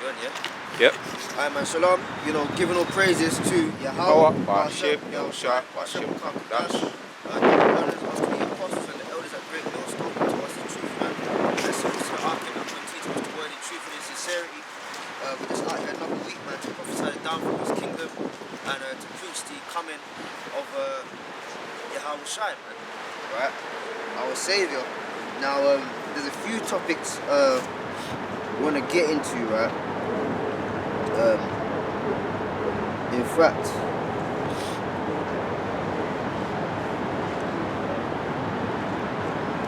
Good, yeah? Yep. Alright, man, shalom. You know, giving all praises to Yahawah Bahasham Yahawashi Towards. After the apostles and the elders at Greatmillstone to us the truth, man. Let's also hearken and teach us the word in truth and in sincerity. We just out here another week, man, to prophesy the downfall of his kingdom and to preach the coming of Yahawah, man. Right? Our Savior. Now, there's a few topics we want to get into, right? In fact,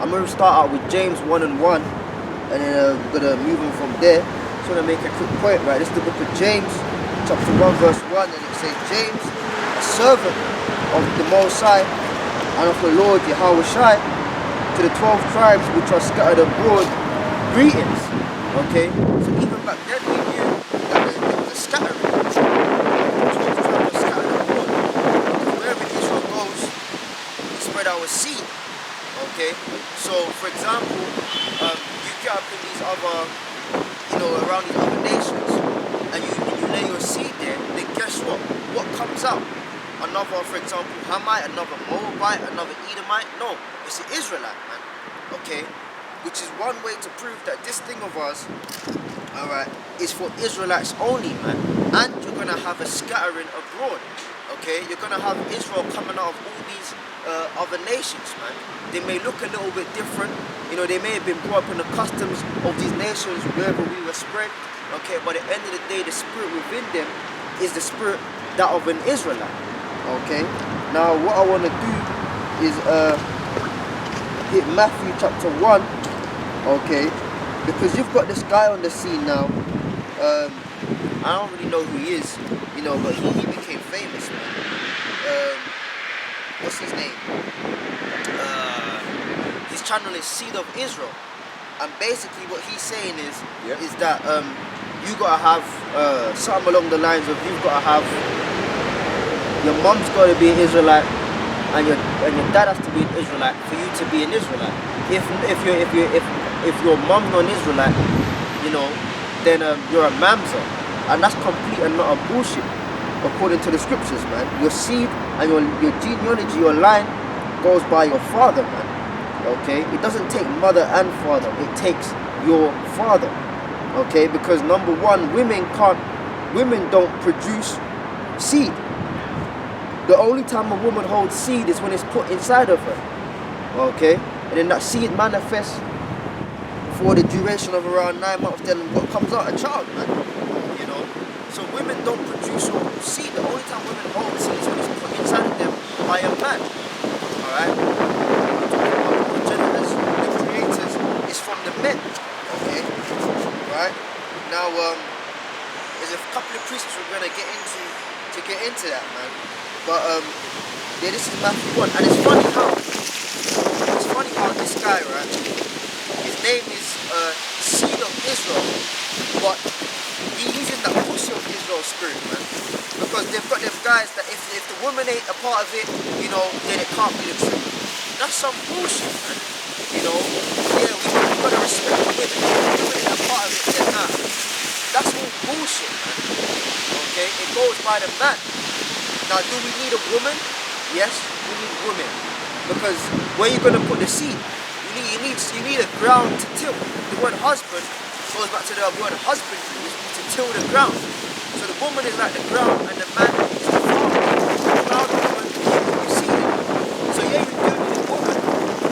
I'm going to start out with James 1 and 1, and then we're going to move on from there. Just want to make a quick point, right? This is the book of James, chapter 1, verse 1, and it says, James, a servant of the Most High and of the Lord Yahawah, to the 12 tribes which are scattered abroad, greetings. Okay? So even back then we knew that there was a scattering. The 12 tribes were scattered abroad. Because wherever Israel goes, we spread our seed. Okay? So for example, you get up in these other, around these other nations, and you lay your seed there, then guess what? What comes out? Another, for example, Hamite, another Moabite, another Edomite? No, it's an Israelite, man. Okay? Which is one way to prove that this thing of ours, alright, is for Israelites only, man. And you're going to have a scattering abroad. Okay? You're going to have Israel coming out of all these other nations, man. They may look a little bit different. They may have been brought up in the customs of these nations wherever we were spread. Okay? But at the end of the day, the spirit within them is the spirit that of an Israelite. Okay? Now, what I want to do is hit Matthew chapter 1. Okay? Because you've got this guy on the scene now. I don't really know who he is, but he became famous, man. What's his name? His channel is Seed of Israel. And basically what he's saying is that you gotta have something along the lines of you've gotta have your mom's got to be an Israelite, and your dad has to be an Israelite for you to be an Israelite. If your mom's not an Israelite, then you're a mamza, and that's complete and not a bullshit, according to the scriptures, man. Your seed and your genealogy, your line, goes by your father, man. Okay, it doesn't take mother and father; it takes your father. Okay, because number one, women don't produce seed. The only time a woman holds seed is when it's put inside of her. Okay? And then that seed manifests for the duration of around 9 months. Then what comes out? A child, man. So women don't produce or seed. The only time women hold seed is when it's put inside of them by a man. Alright? The progenitors, the creators, is from the men. Okay? Right? Now, there's a couple of precepts we're going to get into that, man. But yeah, this is Matthew 1, and it's funny how this guy, right? His name is Seed of Israel, but he's using that pussy of Israel spirit, man. Because they've got them guys that if the woman ain't a part of it, then it can't be the truth. That's some bullshit, man. Yeah, we gotta respect the women. If the women ain't a part of it, then nah. That's all bullshit, man. Okay, it goes by the man. Now, do we need a woman? Yes, we need women. Because where are you going to put the seed? You need a ground to till. The word husband goes back to the word husband, to till the ground. So the woman is like the ground and the man is the farmer. Without the woman, you see it. So yeah, you do need a woman.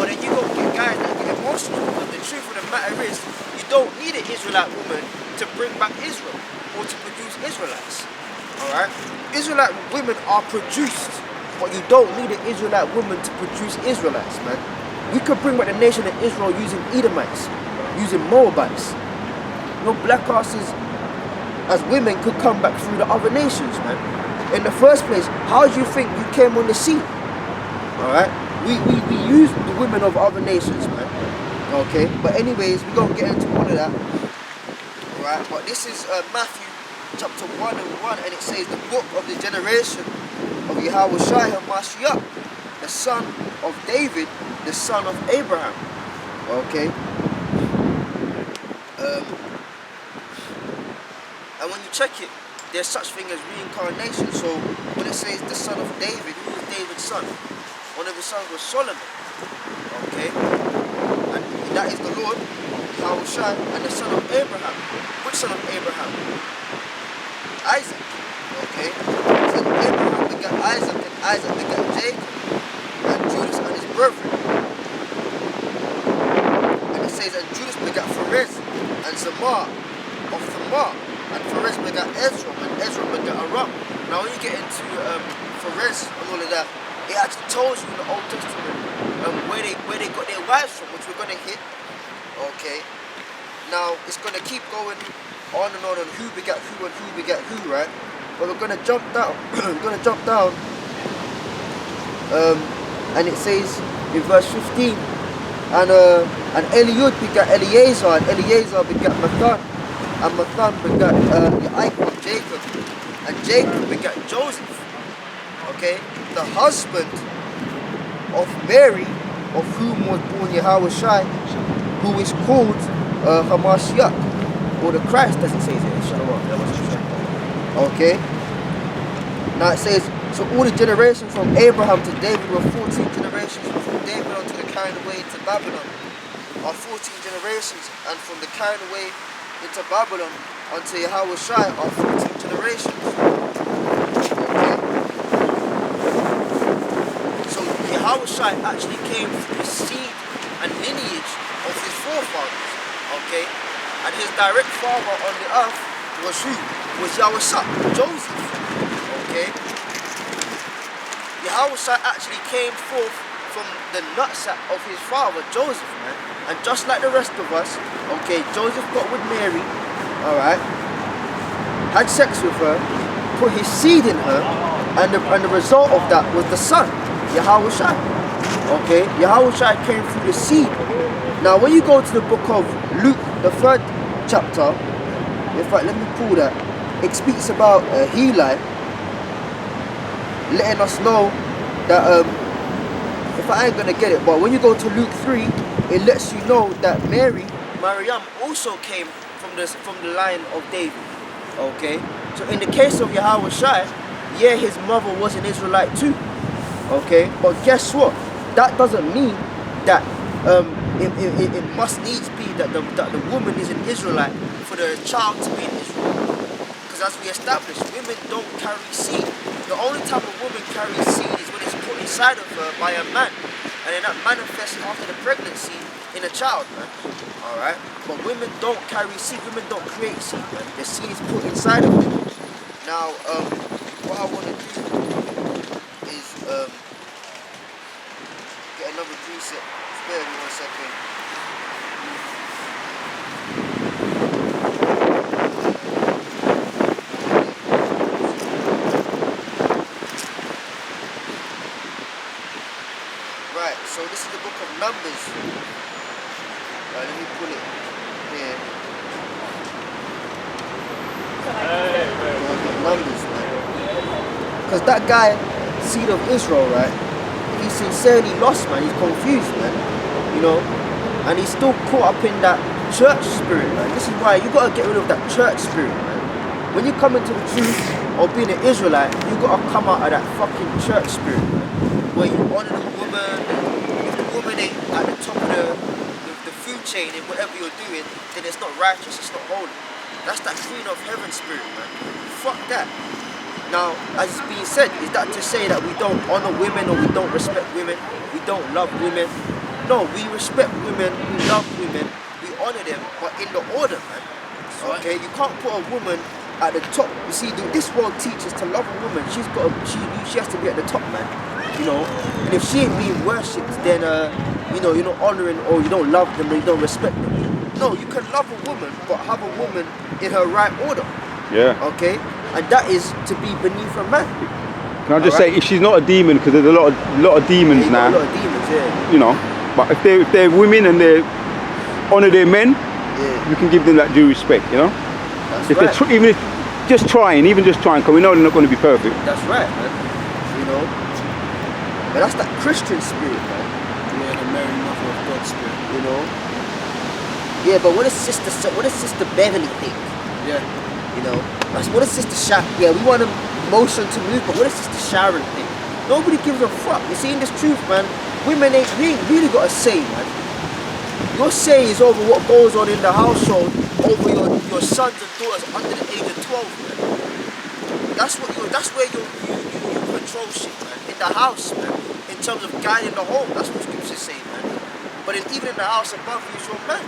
But then you don't get guys that get emotional. Because the truth of the matter is, you don't need an Israelite woman to bring back Israel or to produce Israelites. Alright? Israelite women are produced, but you don't need an Israelite woman to produce Israelites, man. We could bring back the nation of Israel using Edomites, using Moabites. Black asses as women could come back through the other nations, man. In the first place, how do you think you came on the scene? Alright? We use the women of other nations, man. Okay? But anyways, we're going to get into all of that. Alright? But this is Matthew chapter 1 and 1, and it says the book of the generation of Yahawah Hamashiach, the son of David, the son of Abraham. Okay? And when you check it, there's such thing as reincarnation. So when it says the son of David, who was David's son? One of his sons was Solomon. Okay? And that is the Lord, Yahawashi, and the son of Abraham. Which son of Abraham? Isaac. Okay? So Abraham begat Isaac, and Isaac begat Jacob, and Judas and his brethren. And it says, and Judas begat Pharez, and Zamar of Thamar, and Pharez begat Ezra, and Ezra begat Aram. Now when you get into Pharez and all of that, it actually tells you in the Old Testament where they got their wives from, which we're going to hit. Okay. Now it's going to keep going on and who begat who and who begat who, right? But we're going to jump down. We're going to jump down. And it says in verse 15, and Eliud begat Eleazar, and Eleazar begat Mathan, and Mathan begat Jacob, and Jacob begat Joseph. Okay, the husband of Mary, of whom was born Yahawashi, who is called Hamashiach, or the Christ, as it says here. Okay. Now it says, so all the generations from Abraham to David were 14 generations, and from David unto the carrying away into Babylon are 14 generations, and from the carrying away into Babylon unto Yahawashi are 14 generations. Okay. So Yahawashi actually came from the seed and lineage of his forefathers. Okay. And his direct father on the earth was who? Was Yahawashi, Joseph. Okay. Yahawashi actually came forth from the nutsack of his father, Joseph, man. And just like the rest of us, okay, Joseph got with Mary, alright, had sex with her, put his seed in her, and the result of that was the son, Yahawashi. Okay, Yahawashi came through the seed. Now when you go to the book of Luke, the 3rd chapter, in fact, let me pull that. It speaks about Heli, letting us know that, if I ain't gonna get it, but when you go to Luke 3, it lets you know that Maryam also came from the line of David. Okay, so in the case of Yahawashi, yeah, his mother was an Israelite too. Okay, but guess what? That doesn't mean that it must needs be that the woman is an Israelite for the child to be an Israelite. Because as we established, women don't carry seed. The only time a woman carries seed is when it's put inside of her by a man. And then that manifests after the pregnancy in a child, man. Alright? But women don't carry seed. Women don't create seed, man. The seed is put inside of them. Now, what I want to do is get another preset. Spare me 1 second. Right, so this is the book of Numbers. Right, let me pull it here. Numbers, man. Because that guy, seed of Israel, right? He's sincerely lost, man. He's confused, man. You know? And he's still caught up in that church spirit, man. This is why you gotta get rid of that church spirit, man. When you come into the truth of being an Israelite, you gotta come out of that fucking church spirit, man. Where you honor the woman. If the woman ain't at the top of the food chain in whatever you're doing, then it's not righteous, it's not holy. That's that queen of heaven spirit, man. Fuck that. Now, as it's being said, is that to say that we don't honor women or we don't respect women? We don't love women? No, we respect women, we love women, we honor them, but in the order, man. Okay, you can't put a woman at the top. You see, this world teaches to love a woman. She has to be at the top, man. You know, and if she ain't being worshipped, then you know, you're not honoring or you don't love them or you don't respect them. No, you can love a woman, but have a woman in her right order. Yeah. Okay, and that is to be beneath a man. Can I just say, if she's not a demon, because there's a lot of demons now. A lot of demons, yeah. You know, but if they're women and they honor their men, yeah, you can give them that due respect. You know, that's if right. they're even just trying, because we know they're not going to be perfect. That's right, man. You know, but that's that Christian spirit, man. Yeah, the Mary Mother of God spirit. You know. Yeah, but what does Sister Beverly think? Yeah. You know, what is Sister Sharon? Yeah, we want a motion to move, but what is Sister Sharon thing? Nobody gives a fuck. You see, in this truth, man, women ain't really got a say, man. Your say is over what goes on in the household, over your sons and daughters under the age of 12, man. That's where you control shit, man. In the house, man. In terms of guiding the home, that's what scriptures say, man. But even in the house above you is your man.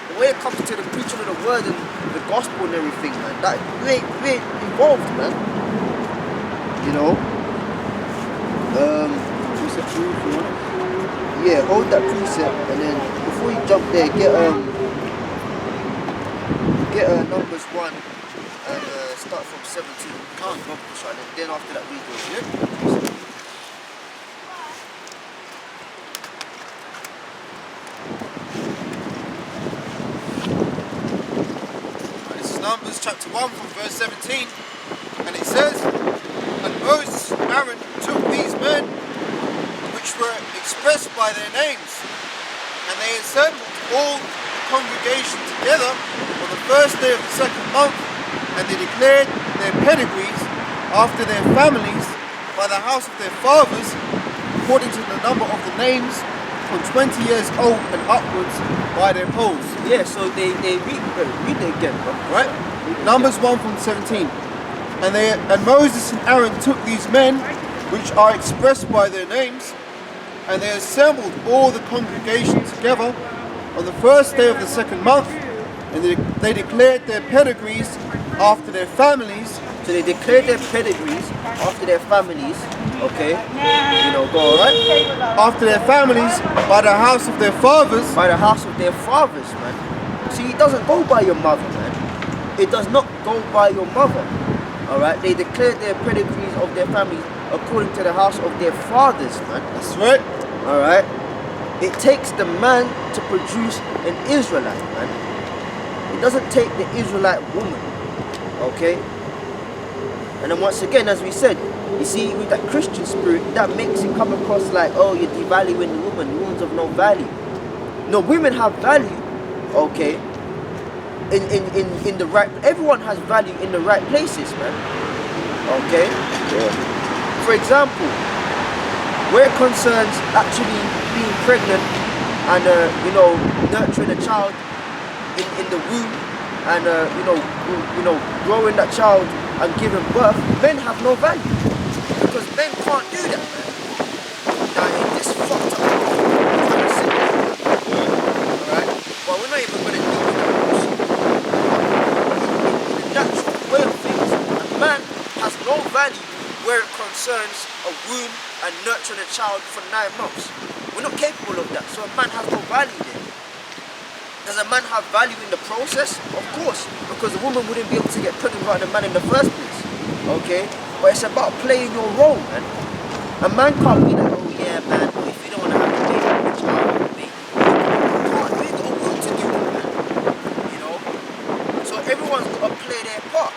But when it comes to the preaching of the word and the gospel and everything, man, that we ain't involved, man. You know? Precept 2 if you want it. Yeah, hold that precept, and then before you jump there, get Numbers 1 and start from 17. Can't go push on, and then after that we go. Yeah. This is Numbers chapter 1 from verse 17, and it says, "And Moses and Aaron took these men, which were expressed by their names, and they assembled all the congregation together on the first day of the second month, and they declared their pedigrees after their families by the house of their fathers, according to the number of the names, from 20 years old and upwards by their polls." Yeah, so they read it again, bro. Right? Numbers 1 from 17. And Moses and Aaron took these men, which are expressed by their names, and they assembled all the congregation together on the first day of the second month, and they declared their pedigrees after their families. So they declared their pedigrees after their families, okay? You know, go on, right? After their families, by the house of their fathers. By the house of their fathers, man. See, it doesn't go by your mother, man. It does not go by your mother, all right? They declared their pedigrees of their families according to the house of their fathers, man. That's right. All right? It takes the man to produce an Israelite, man. It doesn't take the Israelite woman, okay? And then once again, as we said, you see, with that Christian spirit, that makes it come across like, oh, you're devaluing the woman. The woman's of no value. No, women have value, okay? In the right, everyone has value in the right places, man. Okay? Yeah. For example, where it concerns actually being pregnant and nurturing a child in the womb and growing that child and giving birth, men have no value because men can't do that, man. Now in this fucked up world, we're trying to sit there, alright? But we're not even going to deal with that bullshit. In the natural way of things, a man has no value where it concerns a womb and nurturing a child for 9 months. We're not capable of that, so a man has no value there. Does a man have value in the process? Of course, because a woman wouldn't be able to get pregnant without a man in the first place. Okay? But it's about playing your role, man. A man can't be like, oh yeah, man, if you don't want to have a baby, the child will be. You can't. We got a will to do it, man. You know? So everyone's got to play their part.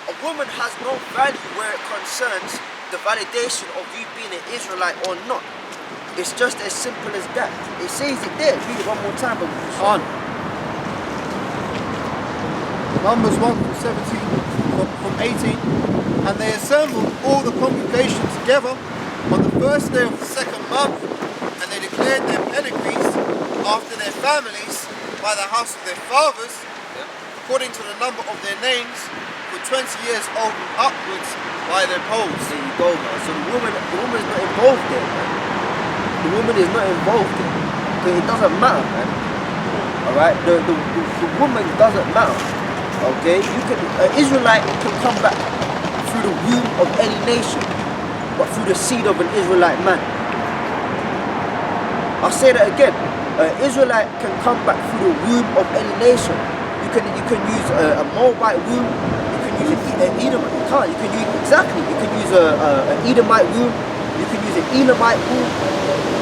A woman has no value where it concerns the validation of you being an Israelite or not. It's just as simple as that. It says it there. Read it one more time, but On. Numbers 1 from 17, from 18. And they assembled all the congregation together on the first day of the second month, and they declared their pedigrees after their families by the house of their fathers, according to the number of their names, for 20 years old and upwards by their polls. There you go, man. So the woman is not involved there, man. The woman is not involved there. So it doesn't matter, man. Alright? The woman doesn't matter. Okay? An Israelite can come back through the womb of any nation, but through the seed of an Israelite man. I'll say that again. An Israelite can come back through the womb of any nation. You can use a Moabite womb. You can use an Edomite. You can't. You can use exactly. You can use an Edomite womb. You can use an Elamite womb.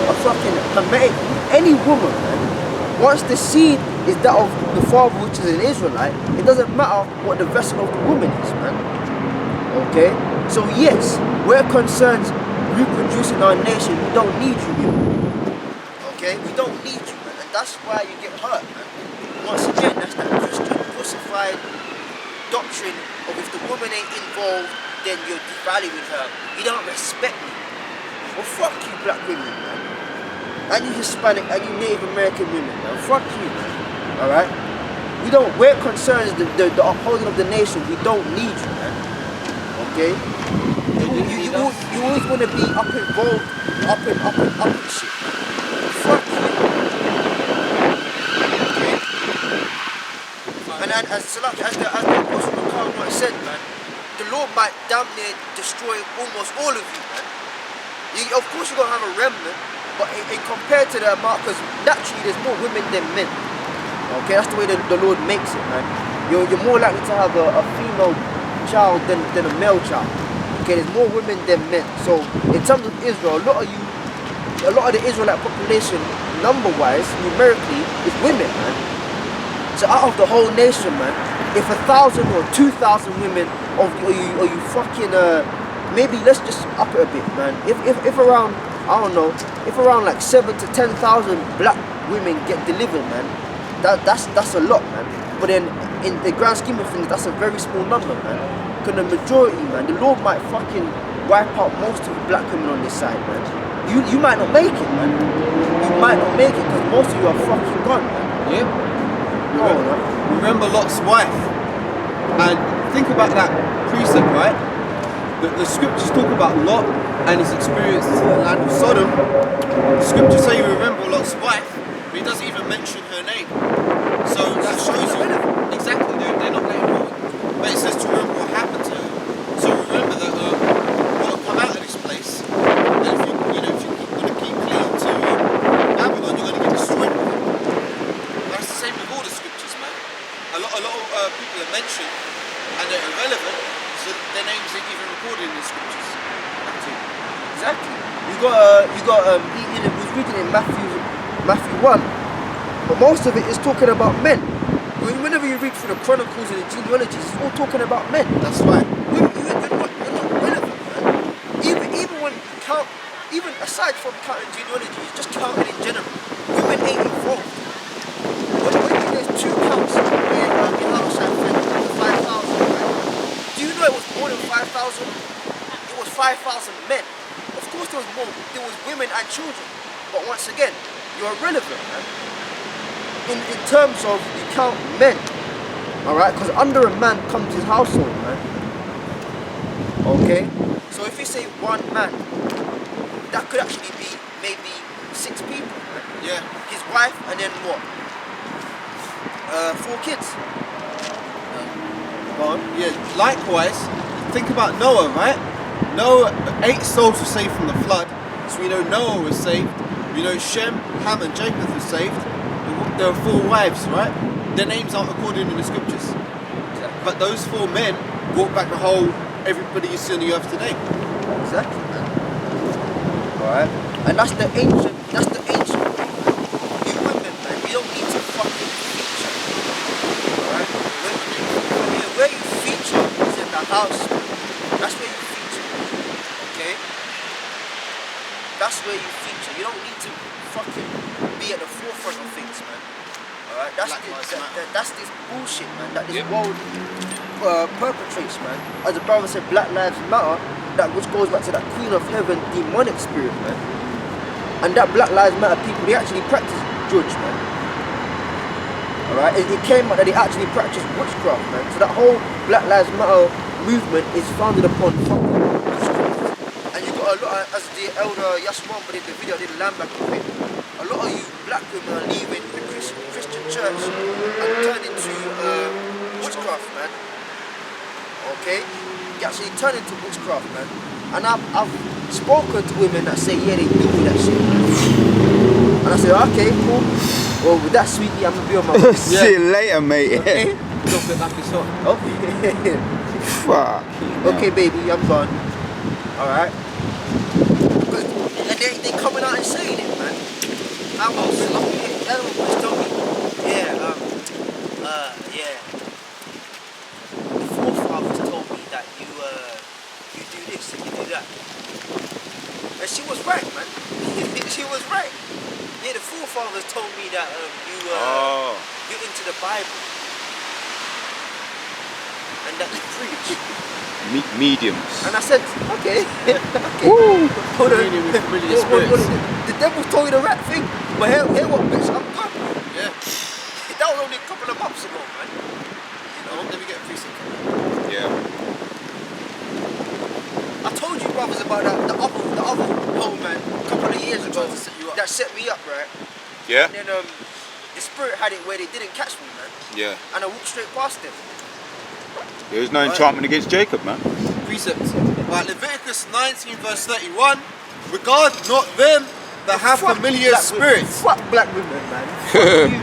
A fucking Hamitic, any woman, man. Once the seed is that of the father, which is an Israelite, it doesn't matter what the vessel of the woman is, man. Okay? So yes, where it concerns reproducing our nation, we don't need you, okay? We don't need you, man. And that's why you get hurt, man. Once again, that's that Christian crucified doctrine of if the woman ain't involved, then you're devaluing her. You don't respect me. Well, fuck you, black women, man. And you Hispanic, and you Native American women, man. Fuck you, man. Alright? We're concerned with the upholding of the nation. We don't need you, man. Okay? You always want to be up involved, up and shit. Fuck you. Okay? And as the Apostle Kalal said, man, the Lord might damn near destroy almost all of you, man. Of course you're going to have a remnant, but in compared to the amount, because naturally there's more women than men. Okay, that's the way the Lord makes it, man. You're more likely to have a female child than a male child. Okay, there's more women than men. So in terms of Israel, a lot of the Israelite population, number-wise, numerically, is women, man. So out of the whole nation, man, if 1,000 or 2,000 women of you fucking maybe let's just up it a bit, man. If around, I don't know, if around like 7,000 to 10,000 black women get delivered, man, that's a lot, man. But then in the grand scheme of things, that's a very small number, man. Because the majority, man, the Lord might fucking wipe out most of the black women on this side, man. You might not make it, man. You might not make it because most of you are fucking gone, man. Yeah. Remember Lot's wife. And think about that precept, right? The scriptures talk about Lot and his experience in the land of Sodom. The scriptures say you remember Lot's wife, but he doesn't even mention her name. So that shows you exactly they're not that important. But it says to remember what happened to her. So remember that Lot come out of this place, and if you're going to keep clinging to Babylon, you're going to get destroyed. That's the same with all the scriptures, man. A lot of people are mentioned and they're irrelevant, so their names ain't even recorded in the scriptures. Exactly. We was reading in Matthew 1, but most of it is talking about men. Whenever you read through the chronicles and the genealogies, it's all talking about men. That's right. You're not relevant, man. Even when you count, even aside from counting genealogies, just counting in general, women ain't involved. When there's 2 counts in Yahawah 5,000, right? Do you know it was more than 5,000? It was 5,000 men. Of course there was more, there was women and children. But once again, you're irrelevant, man. In terms of you count men, alright? Because under a man comes his household, man. Okay? So if you say 1 man, that could actually be maybe 6 people, man. Yeah. His wife and then what? 4 kids. Go on. Yeah, likewise, think about Noah, right? Noah, 8 souls were saved from the flood, so we know Noah was saved. We know Shem, Ham and Japheth were saved. There were 4 wives, right? Their names aren't recorded in the scriptures. Exactly. But those 4 men brought back the whole everybody you see on the earth today. Exactly, man. Alright? And that's the ancient way. You women, man, you don't need to fucking feature. Alright? Where you feature is in the house, man. That's where you feature. Okay? That's where you feature. You don't need to fucking be at the forefront of things, man. Alright? That's this bullshit, man, that this world perpetrates, man. As the brother said, Black Lives Matter, that which goes back to that Queen of Heaven demonic spirit, man. And that Black Lives Matter people, they actually practice judge, man. Alright? It came out that they actually practice witchcraft, man. So that whole Black Lives Matter movement is founded upon fucking witchcraft. And you got a lot of, as the elder Yashwan put in the video, I did land back of it, a lot of you black women are leaving the Christian church and turning to witchcraft, man. Okay? You actually turn into witchcraft, man. And I've spoken to women that say, yeah, they do that shit, man. And I say, okay, cool. Well, with that, sweetie, I'm gonna be on my way. See you later, mate. Okay? Drop it back yourself. Okay. Fuck. Okay, baby, I'm gone. Alright? And they coming out and saying it, man. I was lucky. That was told me, yeah, yeah. The forefathers told me that you do this and you do that. And she was right, man. She was right. Yeah, the forefathers told me that you're into the Bible. And and that you preach. Mediums. And I said, okay. Okay. Woo! Communion with familiar spirits. The devil told you the right thing. But here what, bitch, I'm done. Yeah. That was only a couple of months ago, man. You know? Let me get a precept. Yeah. I told you brothers about that, the other hole, man, a couple of years ago to set you up. that set me up, right? Yeah. And then the spirit had it where they didn't catch me, man. Yeah. And I walked straight past them. There was no enchantment against Jacob, man. Precept. Right, Leviticus 19 verse 31. Regard not them that have Fuck familiar black spirits. Women. Fuck black women, man. Fuck you.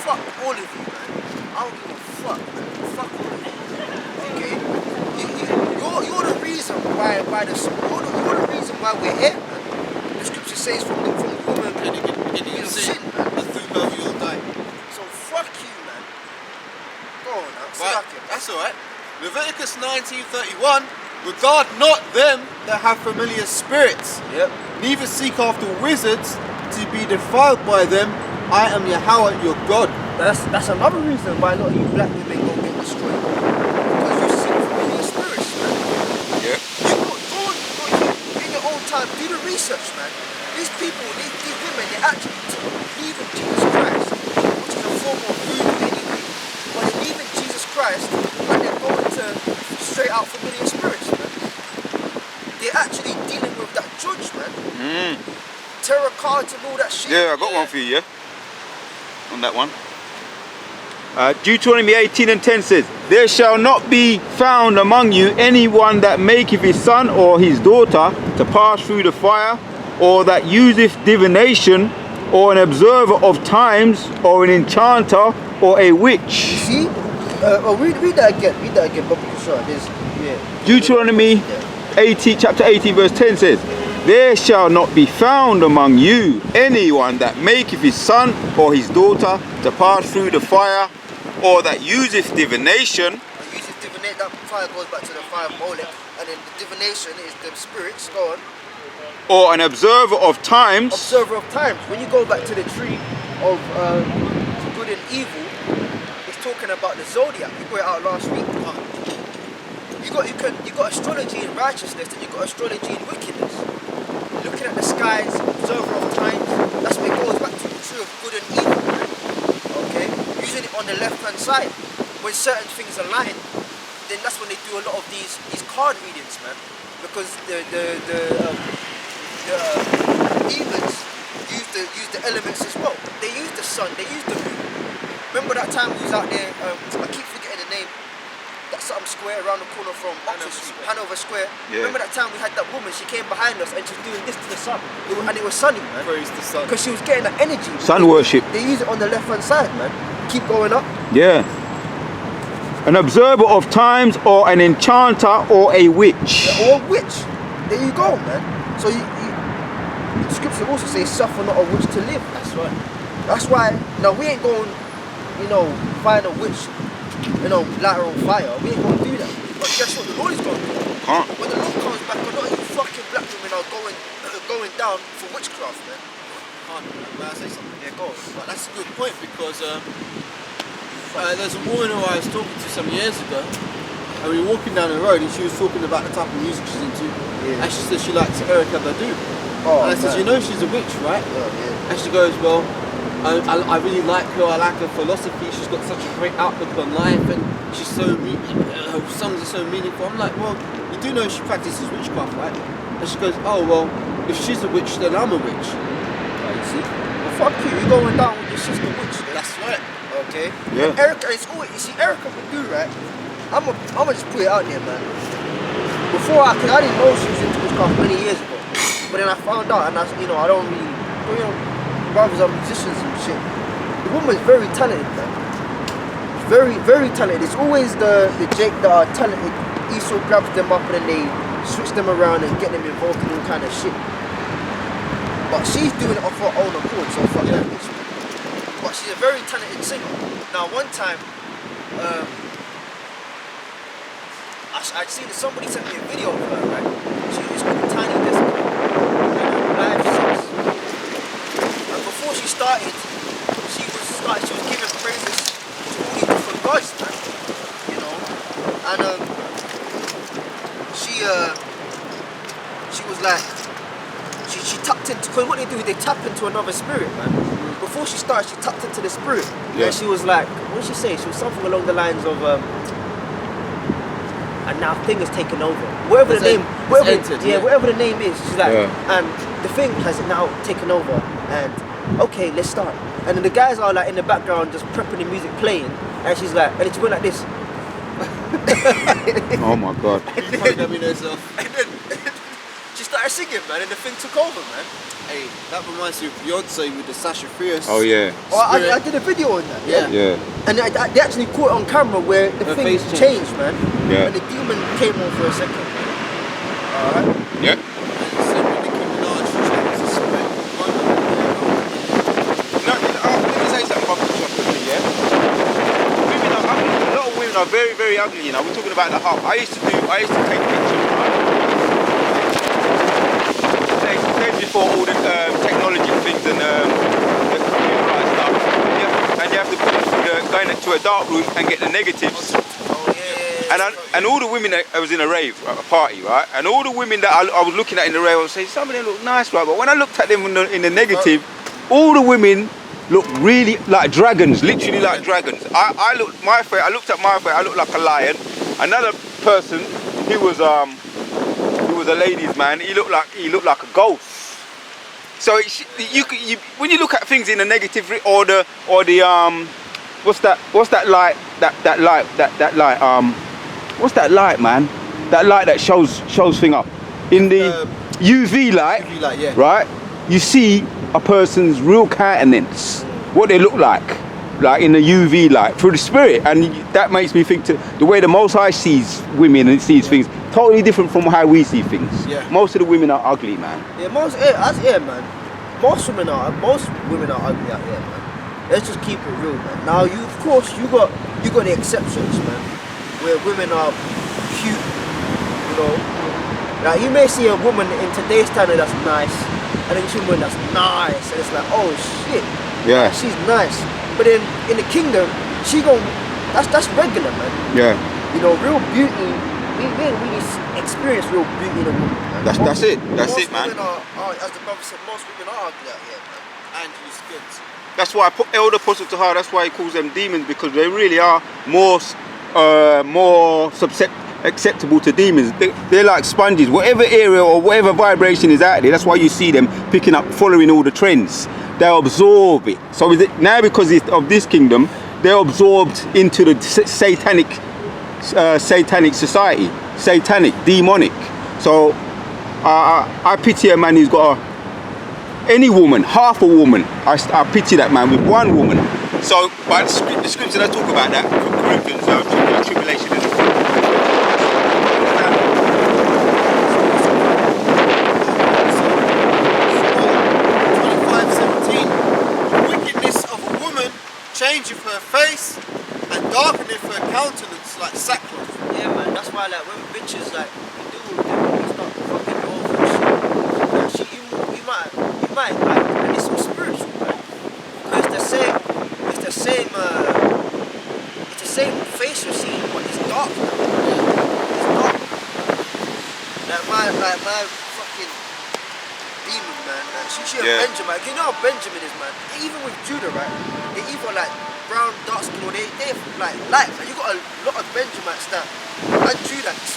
Fuck all of you, man. I don't give a fuck, man. Fuck all of you. Okay? You're the reason why you're the reason why we're here, man. The scripture says from the woman in sin, man. And through her you'll die. So fuck you, man. Go on now. Right, Suck it. that's alright. Leviticus 19:31. Regard not them that have familiar spirits. Yep. Neither seek after wizards to be defiled by them. I am Yahawah your God. That's another reason why a lot of you black women go get destroyed. Because you seek familiar spirits, man. Yeah. You in your own time, do the research, man. These people, these women, they actually believe in Jesus Christ, which is a form of voodoo anyway. But they believe in Jesus Christ and they're going to straight out familiar spirits, man. They're actually dealing with that judge, man. Tarot cards and all that shit. Yeah, I got one for you, yeah? On that one. Deuteronomy 18:10 says, there shall not be found among you anyone that maketh his son or his daughter to pass through the fire, or that useth divination, or an observer of times, or an enchanter, or a witch. See? Read that again, but sure, yeah. Deuteronomy 18, chapter 18 verse 10 says, there shall not be found among you anyone that maketh his son or his daughter to pass through the fire, or that useth divination. That fire goes back to the fire of Molech, and then the divination is the spirits, go on. Or an observer of times. Observer of times. When you go back to the tree of good and evil, it's talking about the zodiac. We brought it out last week. You got astrology in righteousness, and you got astrology in wickedness. Looking at the skies, observer of times, that's where it goes back to the tree of good and evil. Okay? Using it on the left hand side. When certain things align, then that's when they do a lot of these card readings, man. Because the heathens use the elements as well. They use the sun, they use the moon. Remember that time we was out there, I keep forgetting the name, that something square around the corner from Hanover Square. Yeah. Remember that time we had that woman, she came behind us and she was doing this to the sun. And it was sunny, man. Praise the sun. Because she was getting that energy. Sun worship. They use it on the left hand side, man. Keep going up. Yeah. An observer of times, or an enchanter, or a witch. Yeah, or a witch. There you go, man. So the scripture also says, suffer not a witch to live. That's right. That's why, now we ain't going, find a witch, light her on fire. We ain't going to do that. But guess what? The Lord is going to do it. Can't. When the Lord comes back, a lot of you fucking black women are going down for witchcraft, man. May I say something? Yeah, go on. But that's a good point, because there's a woman who I was talking to some years ago, and we were walking down the road, and she was talking about the type of music she's into. Yeah. And she said she likes Erykah Badu. Oh, and I said, she's a witch, right? Yeah. And she goes, well, I really like her. I like her philosophy. She's got such a great outlook on life, and she's so her songs are so meaningful. I'm like, well, you do know she practices witchcraft, right? And she goes, oh well, if she's a witch, then I'm a witch. Right, you see? Well, fuck you. You're going down with your sister witch. Yeah? That's right. Okay. Yeah. Erykah, it's always, you see, Erykah Badu, right? I'ma just put it out there, man. Before I didn't know she was into witchcraft many years ago, but then I found out, and I don't really, brothers are musicians and shit. The woman's very talented, man. Very, very talented. It's always the Jake that are talented. Esau grabs them up and then they switch them around and get them involved in all kind of shit. But she's doing it off her own accord, so fuck that bitch. But she's a very talented singer. Now, one time, I'd seen somebody sent me a video of her, right? She was called Tiny Desk. Live sings. And before she started, she was giving praises to all these different gods, man. And she was like, she tapped into, because what they do is they tap into another spirit, man. Before she started, she tapped into the spirit. Yeah. And she was like, what did she say? She was something along the lines of, and now thing has taken over. Whatever the name, whatever the name is, she's like, and the thing has now taken over. And okay, let's start. And then the guys are like in the background just prepping the music playing, and she's like, and she went like this. Oh my God. And then she started singing, man, and the thing took over, man. Hey, that reminds me of Beyonce with the Sasha Fierce. Oh yeah. Oh, I did a video on that. Yeah. And they actually caught it on camera where the Her thing face changed, man. Yeah. And the demon came on for a second. Alright. Yeah. Let me say something about this quickly, yeah? Women are ugly. A lot of women are very, very ugly, you know. We're talking about the heart. I used to take pictures, right? Days before all the technology things and the computerized stuff. And you have to put it through go into a dark room and get the negatives. Oh, yeah. And all the women that I was in a rave, a party, right? And all the women that I was looking at in the rave, I was saying, some of them look nice, right? But when I looked at them in the negative, all the women look really like dragons, literally like dragons. I looked at my face, I looked like a lion. Another person, he was a ladies' man, he looked like a ghost. So when you look at things in the negative or the what's that light, what's that light, man? That light that shows thing up in the UV light, yeah. right? You see a person's real countenance, what they look like in the UV light through the spirit, and that makes me think to the way the Most High sees women and sees things totally different from how we see things. Yeah. Most of the women are ugly, man. Yeah, man. Most women are ugly out here, man. Let's just keep it real, man. Now of course you got the exceptions, man, where women are cute, you know. Like you may see a woman in today's standard that's nice, and then you see a woman that's nice, and it's like, oh shit, Yeah. she's nice. But in the kingdom, that's regular, man. Yeah. You know, real beauty. We didn't really experience real beauty in a woman, man. That's it, man. Most women are, as the brother said, most women are ugly out here, man. And use skins. That's why I put Elder Apostle Tahar, that's why he calls them demons, because they really are more acceptable to demons. They're like sponges. Whatever area or whatever vibration is out there, that's why you see them picking up, following all the trends. They absorb it. So now because of this kingdom, they're absorbed into the satanic society, satanic, demonic. So I pity a man who's got any woman, half a woman. I pity that man with one woman. So, but the scripture that talk about that from Corinthians, tribulation is. Changeth her face and darkeneth her countenance like sackcloth. Yeah, man, that's why, like, when bitches, like, you do with them, you start fucking over and shit. You might, like, and it's so spiritual, man. Because it's the same face you're seeing, but it's dark, man. It's dark. Like, my fucking demon, man. She a Benjamin. You know how Benjamin is, man. Even with Judah, right? They either like brown, dark skin, or they like light, man. You got a lot of Benjamites that and Judahites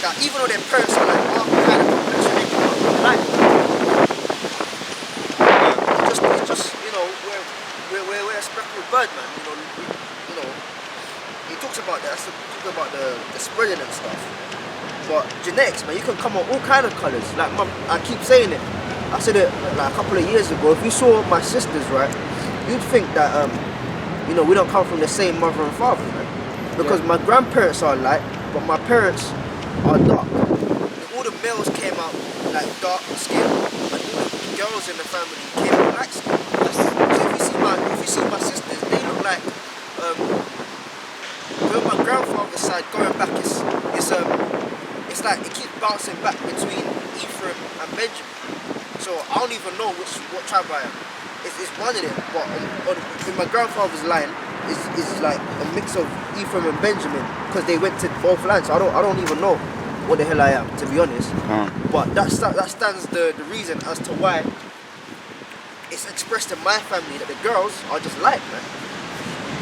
that even though their parents are like kind of complexion, they got light. It's just you know we're a speckled bird, man. You know he talks about that. Talking about the spreading and stuff. But genetics, man, you can come on all kind of colours. Like I keep saying it. I said it like a couple of years ago. If you saw my sisters, right, you'd think that you know, we don't come from the same mother and father, man. Because my grandparents are light, but my parents are dark. All the males came out like dark skin, and all the girls in the family came out light skin. So if you see my sisters, they look like where my grandfather's side going back it's like it keeps bouncing back between Ephraim and Benjamin. So I don't even know what tribe I am. It's one of them, but in my grandfather's line, is like a mix of Ephraim and Benjamin because they went to both lands. So I don't even know what the hell I am, to be honest. But that stands the reason as to why it's expressed in my family that the girls are just light, man.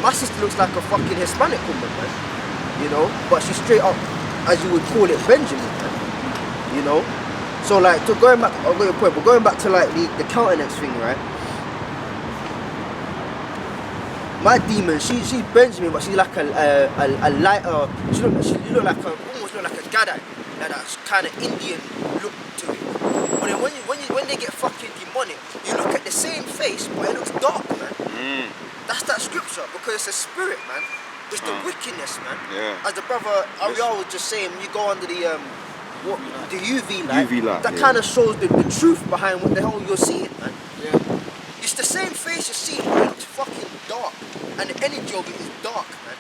My sister looks like a fucking Hispanic woman, man. You know, but she's straight up, as you would call it, Benjamin, man. You know. So like, to going back, I'll go to your point, but going back to like the countenance thing, right? My demon, she's Benjamin, but she's like a lighter. She look like almost look like a Gadai, like that kind of Indian look to it. But then when they get fucking demonic, you look at the same face, but it looks dark, man. That's that scripture because it's a spirit, man. It's the wickedness, man. Yeah. As the brother Ariel was just saying, when you go under the UV light, that kind of shows the truth behind what the hell you're seeing, man. Yeah. It's the same face you're seeing, but it's fucking dark. And the energy of it is dark, man.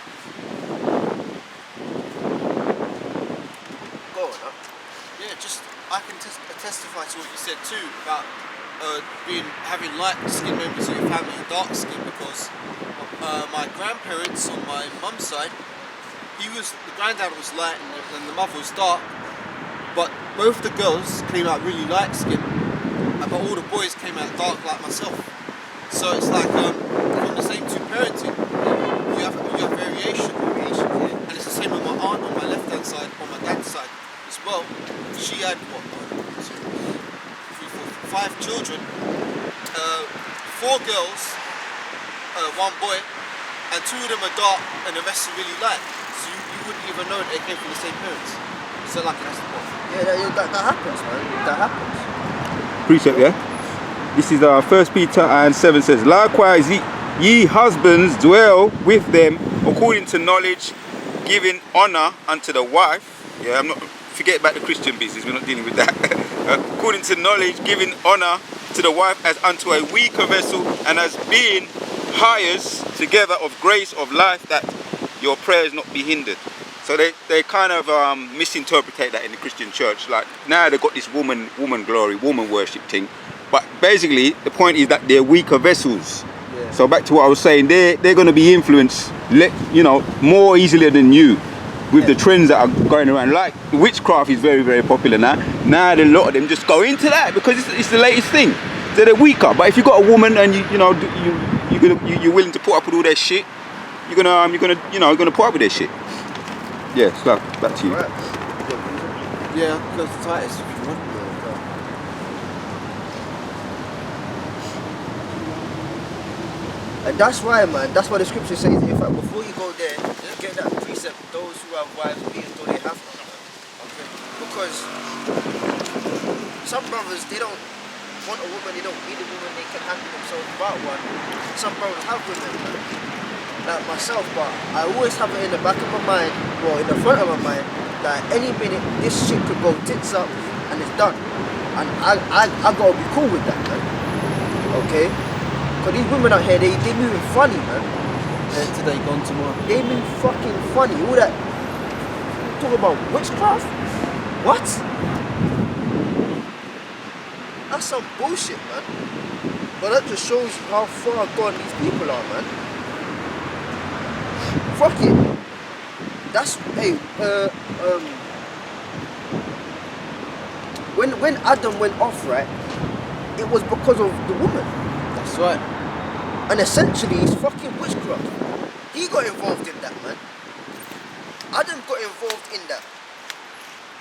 Go on, huh? Yeah, just, I can testify to what you said too about having light skin members of your family and dark skin, because my grandparents on my mum's side, the granddad was light and the mother was dark, but both the girls came out really light skinned, but all the boys came out dark like myself. So it's like from the same two parenting, you have variation, and it's the same with my aunt on my left hand side, on my dad's side as well. She had what, 5 children, 4 girls, 1 boy, and 2 of them are dark and the rest are really light. So you wouldn't even know that they came from the same parents. So like that's the point. Yeah, that happens, man. That happens. Precept, yeah? This is 1 Peter and 7 says, likewise ye husbands dwell with them according to knowledge, giving honor unto the wife. Yeah, forget about the Christian business, we're not dealing with that. According to knowledge, giving honor to the wife as unto a weaker vessel, and as being heirs together of grace of life, that your prayers not be hindered. So they kind of misinterpret that in the Christian church. Like now they've got this woman glory, woman worship thing. But basically the point is that they're weaker vessels. Yeah. So back to what I was saying, they're going to be influenced, more easily than you with the trends that are going around. Like witchcraft is very, very popular now. Now a lot of them just go into that because it's the latest thing. So they're weaker. But if you've got a woman and you're willing to put up with all their shit, you're gonna put up with their shit. Yeah, so back to you. Right. Yeah, close the tightest if you want. And that's why, man, that's why the scripture says, in fact, before you go there, get that precept, those who have wives be as though they have none. Okay? Because some brothers, they don't want a woman, they don't need a woman, they can handle themselves without one. Some brothers have women, like myself, but I always have it in the back of my mind, well, in the front of my mind, that any minute this shit could go tits up and it's done. And I gotta be cool with that, man. Okay? Because these women out here, they moving funny, man. And today, gone tomorrow. They move fucking funny. All that talk about witchcraft? What? That's some bullshit, man. But that just shows you how far gone these people are, man. Fuck it. That's when Adam went off, right? It was because of the woman. That's right. And essentially, it's fucking witchcraft. He got involved in that, man. Adam got involved in that.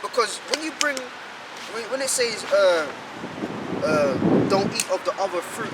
Because when it says, don't eat of the other fruit,